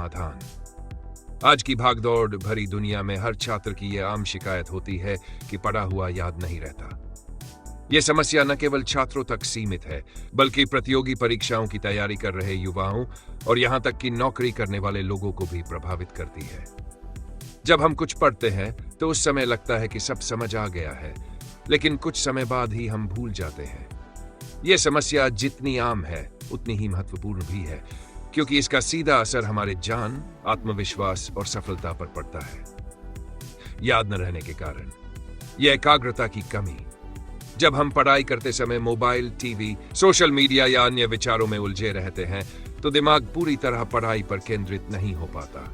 समाधान। आज की भागदौड़ भरी दुनिया में हर छात्र की यह आम शिकायत होती है कि पढ़ा हुआ याद नहीं रहता। यह समस्या न केवल छात्रों तक सीमित है, बल्कि प्रतियोगी परीक्षाओं की तैयारी कर रहे युवाओं और यहां तक कि नौकरी करने वाले लोगों को भी प्रभावित करती है। जब हम कुछ पढ़ते हैं तो उस समय लगता है कि सब समझ आ गया है, लेकिन कुछ समय बाद ही हम भूल जाते हैं। यह समस्या जितनी आम है उतनी ही महत्वपूर्ण भी है, क्योंकि इसका सीधा असर हमारे ज्ञान, आत्मविश्वास और सफलता पर पड़ता है। याद न रहने के कारण यह एकाग्रता की कमी। जब हम पढ़ाई करते समय मोबाइल, टीवी, सोशल मीडिया या अन्य विचारों में उलझे रहते हैं तो दिमाग पूरी तरह पढ़ाई पर केंद्रित नहीं हो पाता।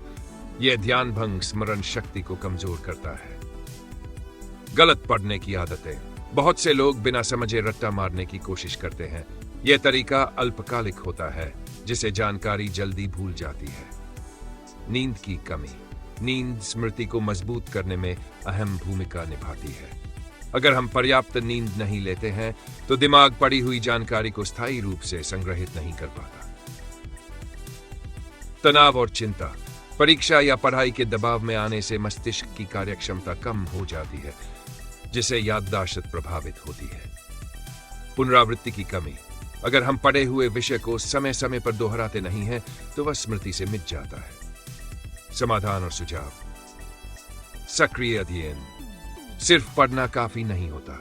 यह ध्यान भंग स्मरण शक्ति को कमजोर करता है। गलत पढ़ने की आदतें। बहुत से लोग बिना समझे रट्टा मारने की कोशिश करते हैं। यह तरीका अल्पकालिक होता है, जिसे जानकारी जल्दी भूल जाती है। नींद की कमी। नींद स्मृति को मजबूत करने में अहम भूमिका निभाती है। अगर हम पर्याप्त नींद नहीं लेते हैं तो दिमाग पढ़ी हुई जानकारी को स्थायी रूप से संग्रहित नहीं कर पाता। तनाव और चिंता। परीक्षा या पढ़ाई के दबाव में आने से मस्तिष्क की कार्यक्षमता कम हो जाती है, जिससे याददाश्त प्रभावित होती है। पुनरावृत्ति की कमी। अगर हम पढ़े हुए विषय को समय समय पर दोहराते नहीं हैं तो वह स्मृति से मिट जाता है। समाधान और सुझाव। सक्रिय अध्ययन। सिर्फ पढ़ना काफी नहीं होता।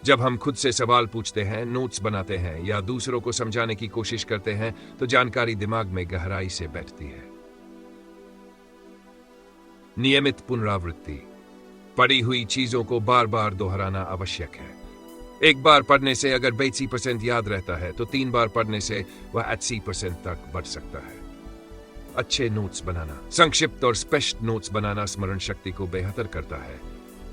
जब हम खुद से सवाल पूछते हैं, नोट्स बनाते हैं या दूसरों को समझाने की कोशिश करते हैं तो जानकारी दिमाग में गहराई से बैठती है। नियमित पुनरावृत्ति। पढ़ी हुई चीजों को बार बार दोहराना आवश्यक है। एक बार पढ़ने से अगर 80% याद रहता है तो 3 बार पढ़ने से वह 80% तक बढ़ सकता है। अच्छे नोट्स बनाना। संक्षिप्त और स्पष्ट नोट्स बनाना स्मरण शक्ति को बेहतर करता है।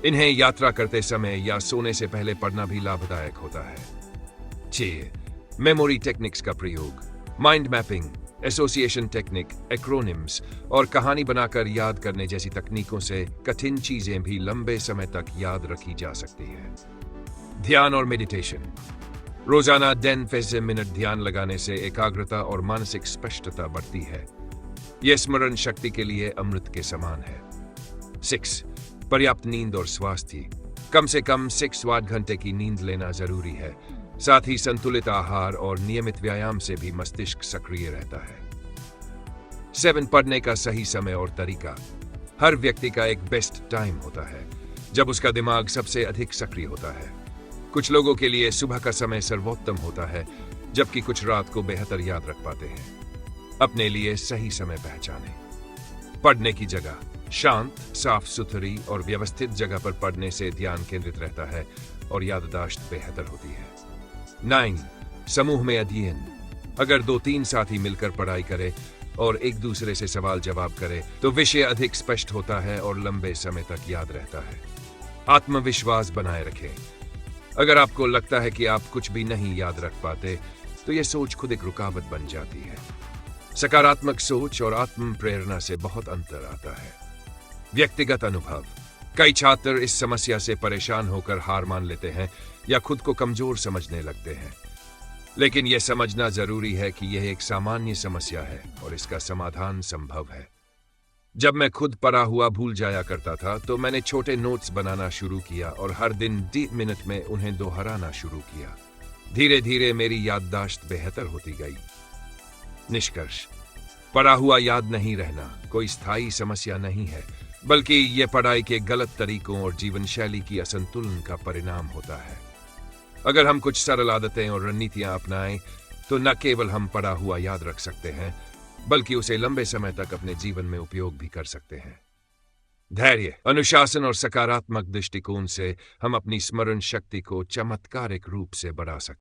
इन्हें यात्रा करते समय या सोने से पहले पढ़ना भी लाभदायक होता है। 6. मेमोरी टेक्निक्स का प्रयोग। Mind mapping, association technique, acronyms और कहानी बनाकर याद करने जैसी तकनीकों से कठिन चीजें भी लंबे समय तक याद रखी जा सकती है। ध्यान और मेडिटेशन। रोजाना 10 मिनट ध्यान लगाने से एकाग्रता और मानसिक स्पष्टता बढ़ती है। यह स्मरण शक्ति के लिए अमृत के समान है। 6. पर्याप्त नींद और स्वास्थ्य। कम से कम 6-8 घंटे की नींद लेना जरूरी है। साथ ही संतुलित आहार और नियमित व्यायाम से भी मस्तिष्क सक्रिय रहता है। 7. पढ़ने का सही समय और तरीका। हर व्यक्ति का एक बेस्ट टाइम होता है जब उसका दिमाग सबसे अधिक सक्रिय होता है। कुछ लोगों के लिए सुबह का समय सर्वोत्तम होता है, जबकि कुछ रात को बेहतर याद रख पाते हैं। अपने लिए सही समय पहचानें। पढ़ने की जगह। शांत, साफ सुथरी और व्यवस्थित जगह पर पढ़ने से ध्यान केंद्रित रहता है और याददाश्त बेहतर होती है। 9. समूह में अध्ययन। अगर 2-3 साथी मिलकर पढ़ाई करें और एक दूसरे से सवाल जवाब करें तो विषय अधिक स्पष्ट होता है और लंबे समय तक याद रहता है। आत्मविश्वास बनाए रखें। अगर आपको लगता है कि आप कुछ भी नहीं याद रख पाते तो यह सोच खुद एक रुकावट बन जाती है। सकारात्मक सोच और आत्म प्रेरणा से बहुत अंतर आता है। व्यक्तिगत अनुभव। कई छात्र इस समस्या से परेशान होकर हार मान लेते हैं या खुद को कमजोर समझने लगते हैं, लेकिन यह समझना जरूरी है कि यह एक सामान्य समस्या है और इसका समाधान संभव है। जब मैं खुद पढ़ा हुआ भूल जाया करता था तो मैंने छोटे नोट्स बनाना शुरू किया और हर दिन 10 मिनट में उन्हें दोहराना शुरू किया। धीरे धीरे मेरी याददाश्त बेहतर होती गई। निष्कर्ष। पढ़ा हुआ याद नहीं रहना कोई स्थायी समस्या नहीं है, बल्कि यह पढ़ाई के गलत तरीकों और जीवन शैली की असंतुलन का परिणाम होता है। अगर हम कुछ सरल आदतें और रणनीतियां अपनाएं तो न केवल हम पढ़ा हुआ याद रख सकते हैं, बल्कि उसे लंबे समय तक अपने जीवन में उपयोग भी कर सकते हैं। धैर्य, अनुशासन और सकारात्मक दृष्टिकोण से हम अपनी स्मरण शक्ति को चमत्कारिक रूप से बढ़ा सकते हैं।